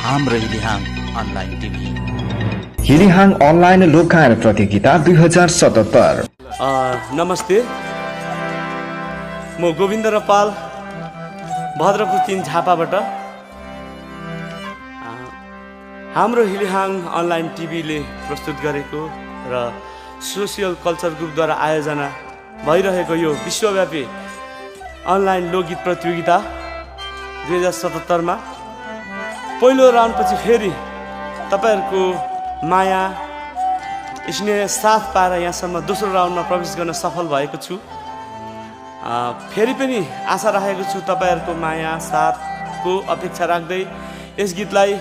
हाम्रो हिलिहाङ online TV. हिलिहाङ online लोकगायन प्रतियोगिता 2077। नमस्ते, म गोविन्द रपाल भद्रपुर 3 झापाबाट। हाम्रो हिलिहाङ अनलाइन टिभीले प्रस्तुत गरेको र सोसियल कल्चर ग्रुपद्वारा आयोजना भइरहेको यो विश्वव्यापी अनलाइन लोकगीत प्रतियोगिता 2077 पहिलो राउन्डपछि फेरि तपाईहरूको माया स्नेह साथ पाएर यहाँसम्म दोस्रो राउन्डमा प्रवेश गर्न सफल भएको छु। फेरि पनि आशा राखेको छु तपाईहरूको माया साथको अपेक्षा राख्दै यस गीतलाई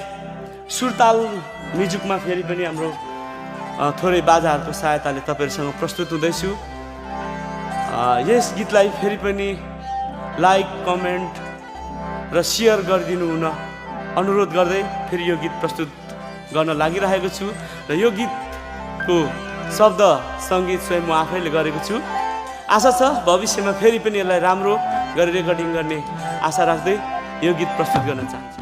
सुरताल म्युजिकमा फेरि पनि हाम्रो थोरै बाजाहरूको सहायताले तपाईहरुसँग प्रस्तुत हुँदैछु। यस गीतलाई फेरि पनि लाइक, कमेन्ट र सेयर गरिदिनु हुन अनुरोध गर्दै फेरि यो गीत प्रस्तुत गर्न लागिरहेको छु र यो गीतको शब्द सङ्गीत स्वयं म आफैले गरेको छु। आशा छ भविष्यमा फेरि पनि यसलाई राम्रो गरी रेकर्डिङ गर्ने आशा राख्दै यो गीत प्रस्तुत गर्न चाहन्छु।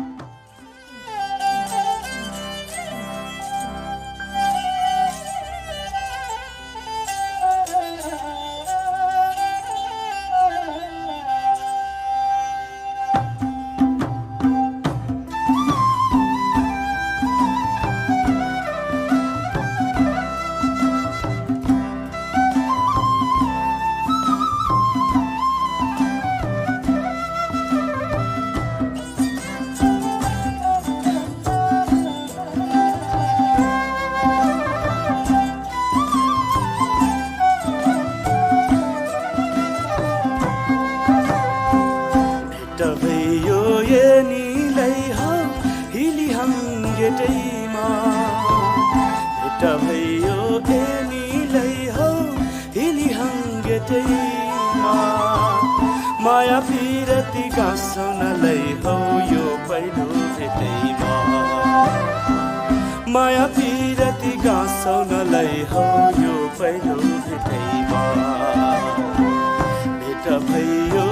माया पिरती गाँसौनलाई हौ यो पहिलो भेटैमा, माया पिरती गाँसौनलाई हौ यो पहिलो भेटैमा, भेट भयो